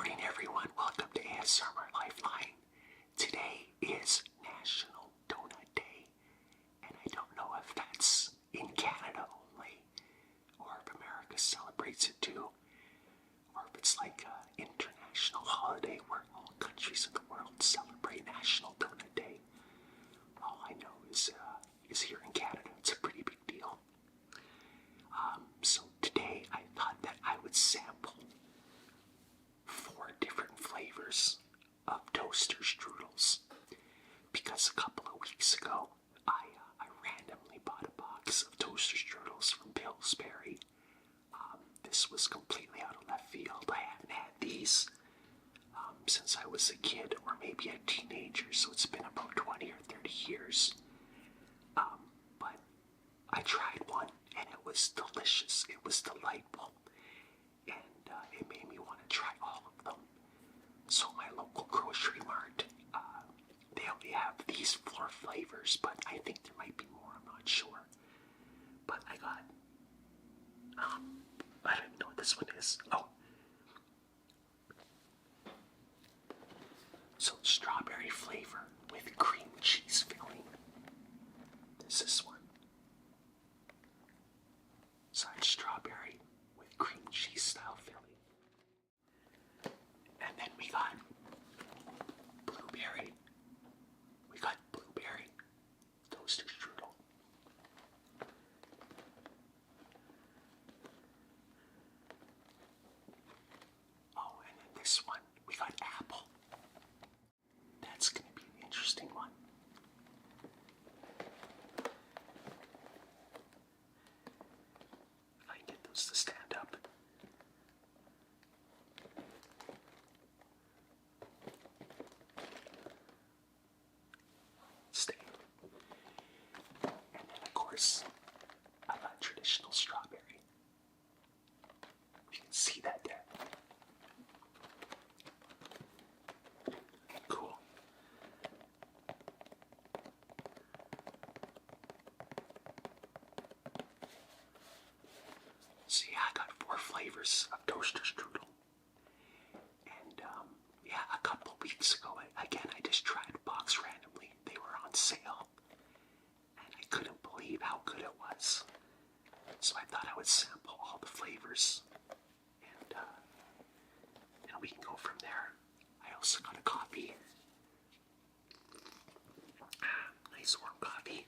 morning, everyone. Welcome to ASMR Lifeline. Today is National Donut Day, and I don't know if that's in Canada only, or if America celebrates it too, or if it's like an international holiday where all countries in the world celebrate National Donut Day. All I know is here in Canada, it's a pretty big deal. So today I thought that I would sample 4 different flavors of toaster strudels, because a couple of weeks ago I randomly bought a box of toaster strudels from Pillsbury. This was completely out of left field. I haven't had these since I was a kid or maybe a teenager, so it's been about 20 or 30 years. But I tried one and it was delicious. It was delightful. And it made me want to try all of them. So my local grocery mart, they only have these 4 flavors, but I think there might be more, I'm not sure. But I got, I don't even know what this one is. Oh. So strawberry flavor with cream cheese filling. There's this one. So it's strawberry with cream cheese style filling. And then we got blueberry. We got blueberry toaster strudel. Oh, and then this one, we got apple. That's going to be an interesting one. If I can get those to stand up. Stay. And then, of course, I got traditional strawberry. You can see that there. Cool. So yeah, I got 4 flavors of toaster strudel. And yeah, a couple weeks ago, I just tried a box randomly. They were on sale. And I couldn't believe how good it was. So I thought I would sample all the flavors. And we can go from there. I also got a coffee. Nice warm coffee.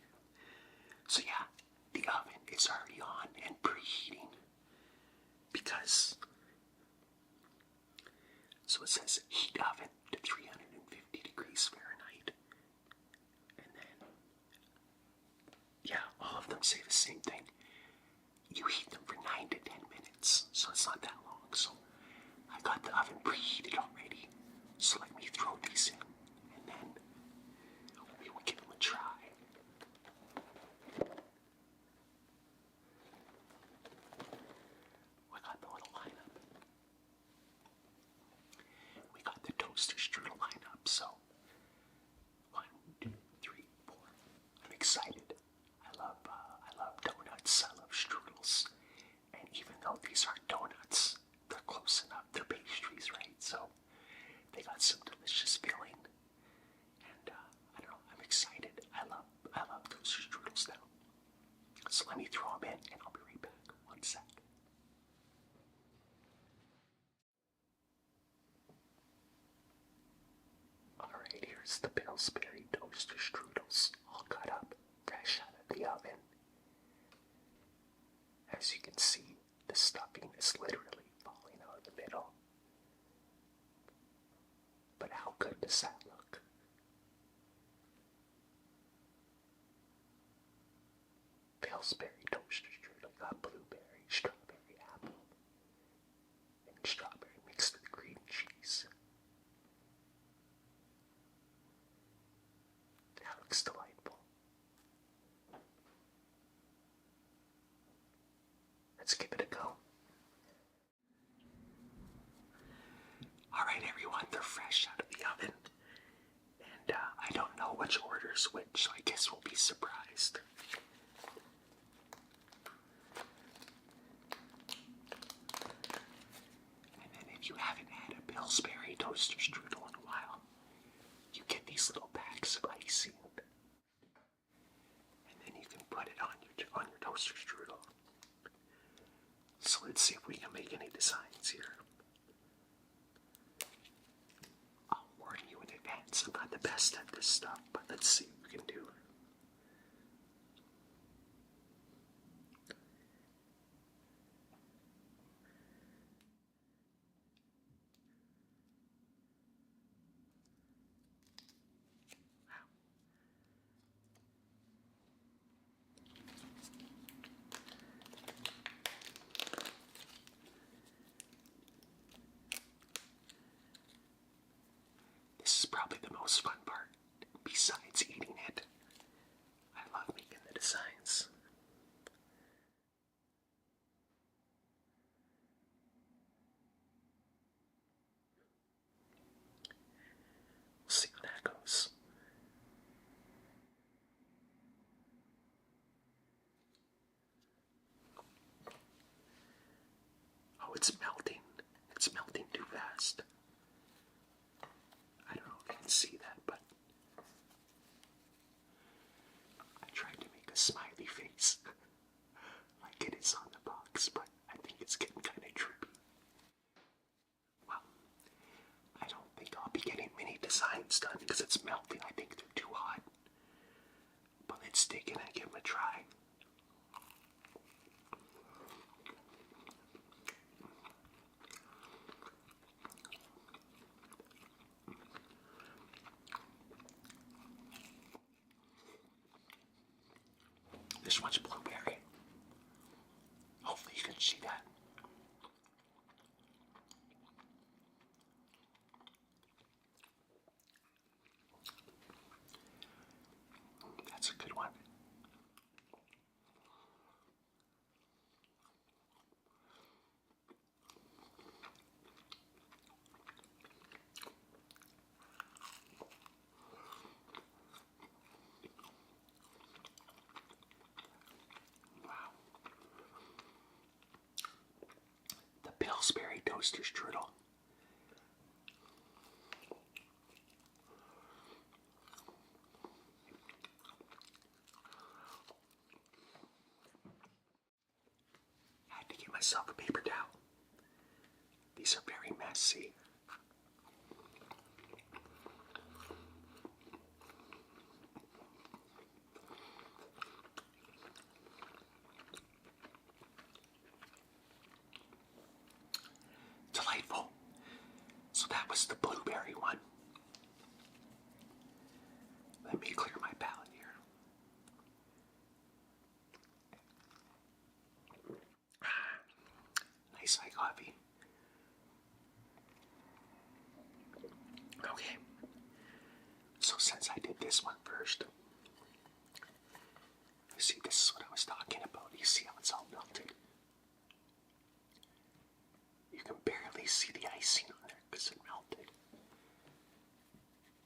So yeah, the oven is already on and preheating. Because, so it says heat oven to 350 degrees Fahrenheit. And then, yeah, all of them say the same thing. You heat them for 9 to 10 minutes, so it's not that long. So I got the oven preheated already. So let me throw these in, and then we will give them a try. We got the little lineup. We got the toaster strudel lineup. So 1, 2, 3, 4. I'm excited. I love donuts. I love strudels. And even though these aren't donuts, they're close enough. They're pastries, right? So they got some delicious filling. And I don't know. I'm excited. I love toaster strudels now. So let me throw them in, and I'll be right back. 1 sec. Alright, here's the Pillsbury toaster strudels, all cut up, fresh out of the oven. As you can see, the stuffing is literally falling out of the middle. But how good does that look? Pillsbury toaster strudel got blueberry, strawberry, apple, and strawberry mixed with cream cheese. That looks delightful. Let's give it a go. Alright everyone, they're fresh out of the oven. And I don't know which order's which, so I guess we'll be surprised. And then if you haven't had a Pillsbury toaster strudel in a while, you get these little packs of icing, and then you can put it on your toaster strudel. So let's see if we can make any designs here. I'll warn you in advance, I'm not the best at this stuff, but let's see what we can do. This is probably the most fun part, besides eating it. I love making the designs. We'll see how that goes. Oh, it's melting. It's melting too fast. I don't know if you can see that, but I tried to make a smiley face like it is on the box, but I think it's getting kind of trippy. Well, I don't think I'll be getting many designs done because it's melting. I think they're too hot. But let's dig in and give them a try. This one's blueberry. Hopefully you can see that. That's a good one. Pillsbury toaster strudel. I had to get myself a paper towel. These are very messy. Delightful. So that was the blueberry one. Let me clear my palate here. Nice high coffee. Okay. So since I did this one first, you see, this is what I was talking about. You see how it's all melted? You can barely see the icing on there because it melted.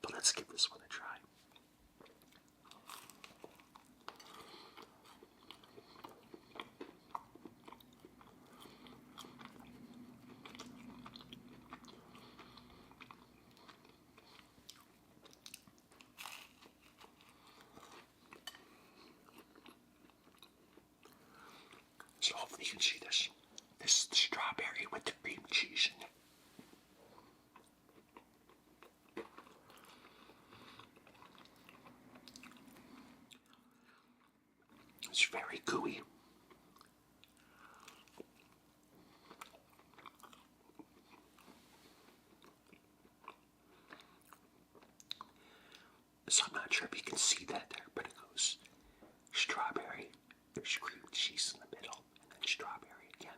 But let's give this one a try. So hopefully you can see this. This is the strawberry with the cream cheese in it. It's very gooey. So I'm not sure if you can see that there, but it goes strawberry, there's cream cheese in the middle, and then strawberry again.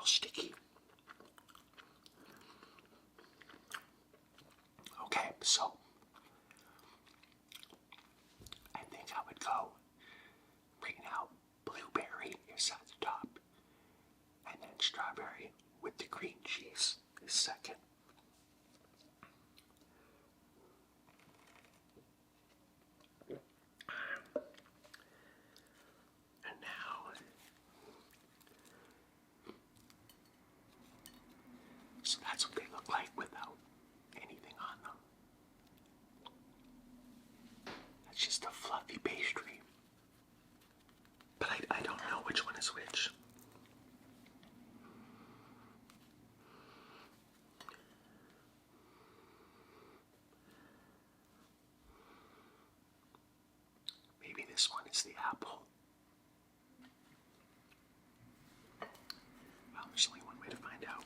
little sticky. Okay, so I think I would go right now. Blueberry is at the top, and then strawberry with the cream cheese is second. And now, so that's what they look like without anything on them. That's just a fluffy pastry. But I don't know which one is which. Maybe this one is the apple. Well, there's only one way to find out.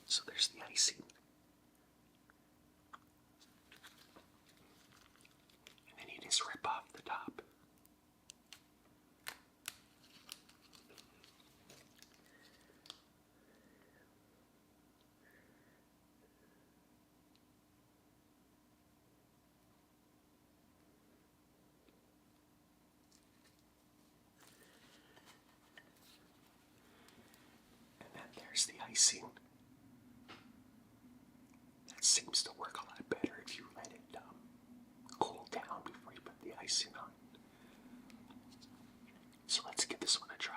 So there's the icing. And then you just rip off the top. And then there's the icing. That seems to work a lot better if you let it cool down before you put the icing on. So let's give this one a try.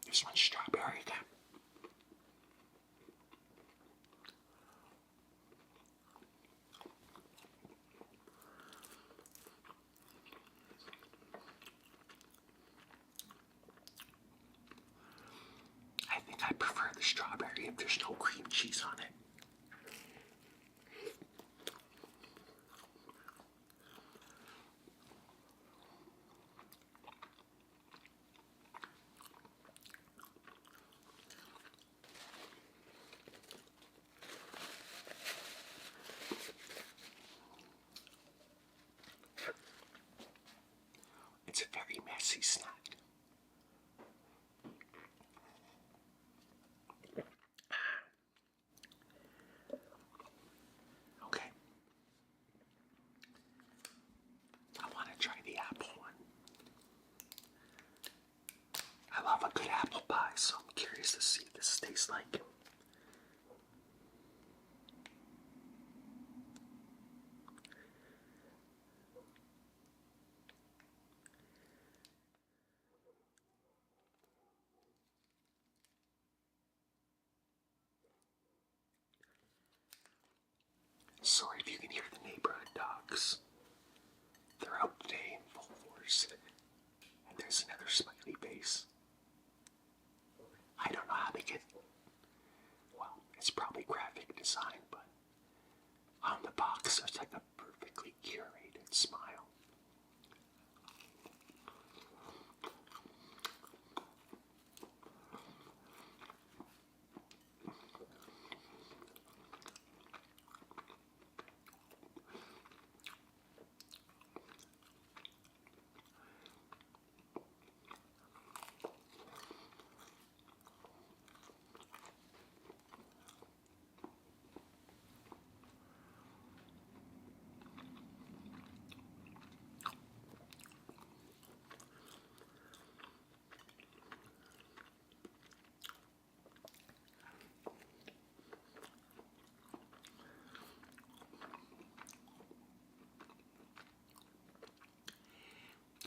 This one's strawberry again. I think I prefer the strawberry if there's no cream cheese on it. It's a very messy snack. Okay. I want to try the apple one. I love a good apple pie, so I'm curious to see what this tastes like. Sorry if you can hear the neighborhood dogs. They're out today in full force. And there's another smiley face. I don't know how they get. Well, it's probably graphic design, but on the box there's like a perfectly curated smile.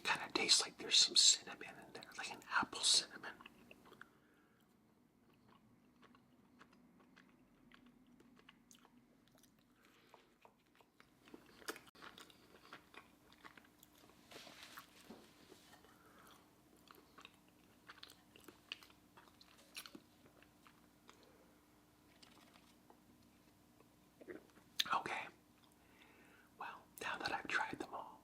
Kind of tastes like there's some cinnamon in there, like an apple cinnamon. Okay. Well, now that I've tried them all,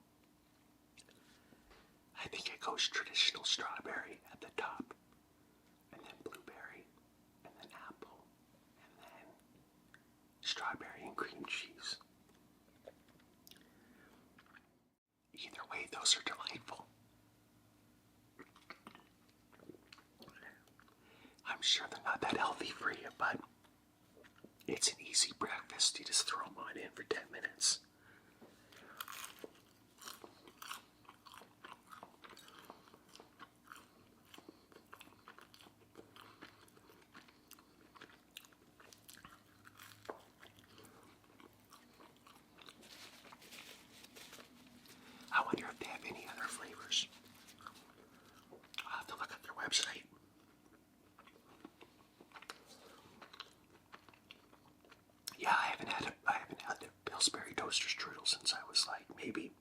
I think I go goes traditional strawberry at the top, and then blueberry, and then apple, and then strawberry and cream cheese. Either way, those are delightful. I'm sure they're not that healthy for you, but it's an easy breakfast. You just throw them on in for 10 minutes. I wonder if they have any other flavors. I'll have to look at their website. Yeah, I haven't had the Pillsbury toaster strudel since I was maybe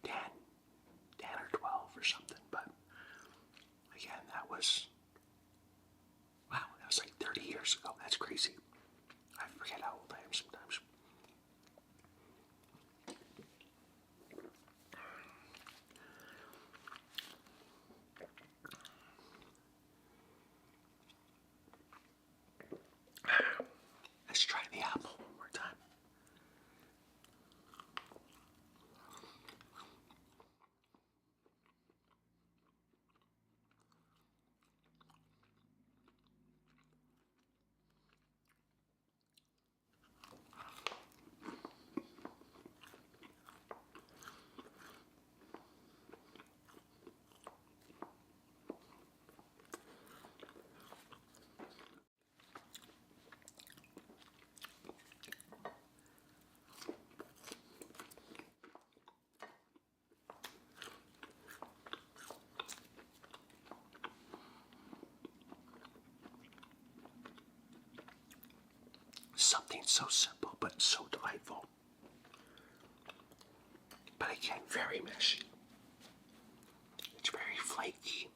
10 or 12 or something. But again, that was 30 years ago. That's crazy. I forget how old I am sometimes. Let's try the apple one more time. Something so simple but so delightful. But again, very meshy. It's very flaky,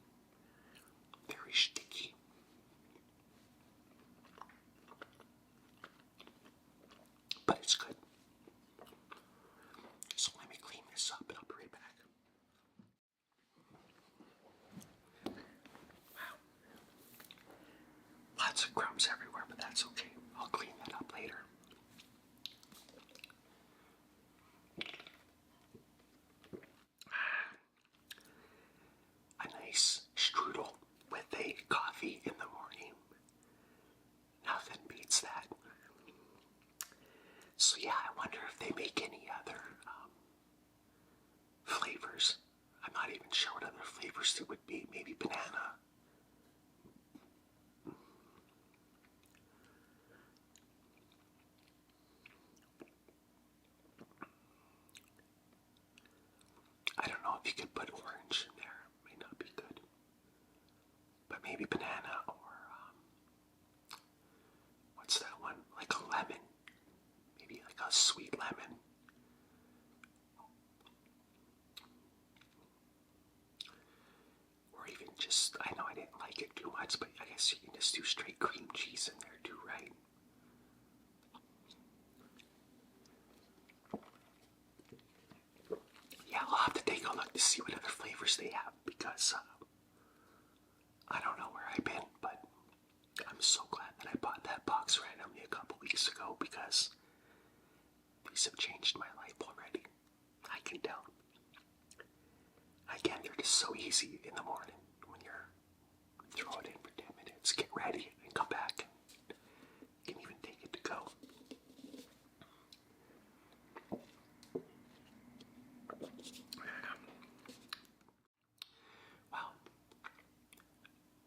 very sticky. But it's good. So let me clean this up and I'll be right back. Wow. Lots of crumbs everywhere, but that's okay. I'll clean that up later. A nice strudel with a coffee in the morning. Nothing beats that. So yeah, I wonder if they make any other flavors. I'm not even sure what other flavors there would be. Maybe banana. I don't know if you could put orange in there. May not be good. But maybe banana or what's that one? Like a lemon. Maybe like a sweet lemon. Or even just, I know I didn't like it too much, but I guess you can just do straight cream cheese in there too, right? Yeah, I'll have to take a look to see what other flavors they have because I don't know where I've been, but I'm so glad that I bought that box randomly a couple weeks ago because these have changed my life already. I can tell. Again, they're just so easy in the morning when you're throw it in for 10 minutes, get ready, and come back. You can even take it to go.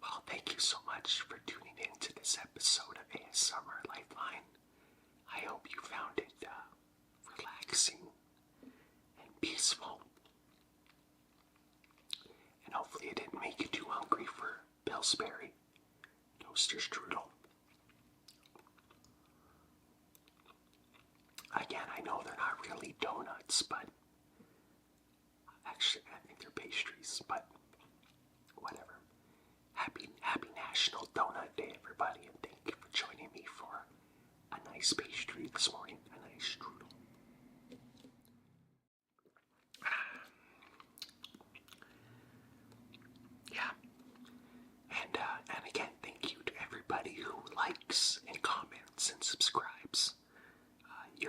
Well, thank you so much for tuning in to this episode of ASMR Lifeline. I hope you found it relaxing and peaceful. And hopefully it didn't make you too hungry for Pillsbury toaster strudel. Again, I know they're not really donuts, but actually I think they're pastries, but whatever. Happy National Donut Day, everybody, and thank you for joining me for a nice pastry this morning, a nice strudel.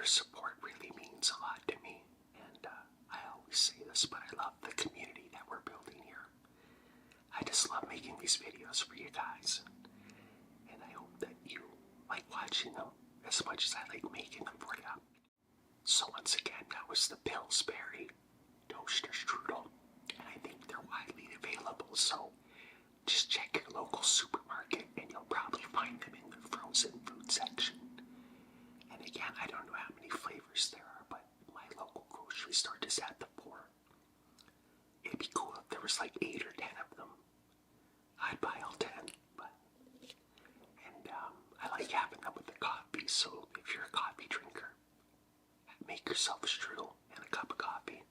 your support really means a lot to me. And I always say this, but I love the community that we're building here. I just love making these videos for you guys. And I hope that you like watching them as much as I like making them for you. So once again, that was the Pillsbury Toaster Strudel. And I think they're widely available, so just check your local supermarket and you'll probably find them in the frozen food section. And again, I don't know how many flavors there are, but my local grocery store just had the 4. It'd be cool if there was like 8 or 10 of them. I'd buy all 10, but I like having them with the coffee, so if you're a coffee drinker, make yourself a strudel and a cup of coffee.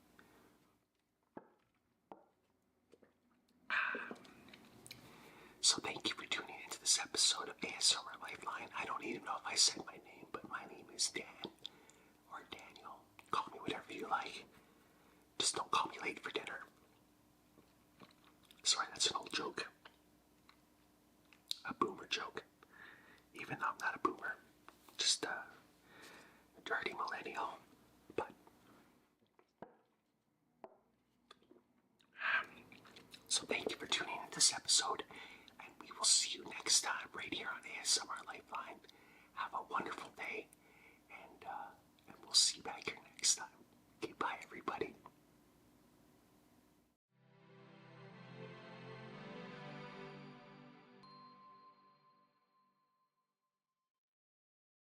So thank you for tuning into this episode of ASMR Lifeline. I don't even know if I said my name, but my name is Dan, or Daniel. Call me whatever you like. Just don't call me late for dinner. Sorry, that's an old joke. A boomer joke. Even though I'm not a boomer. Just a dirty millennial. But so thank you for tuning into this episode. And we will see you next time right here on ASMR Lifeline. Have a wonderful day.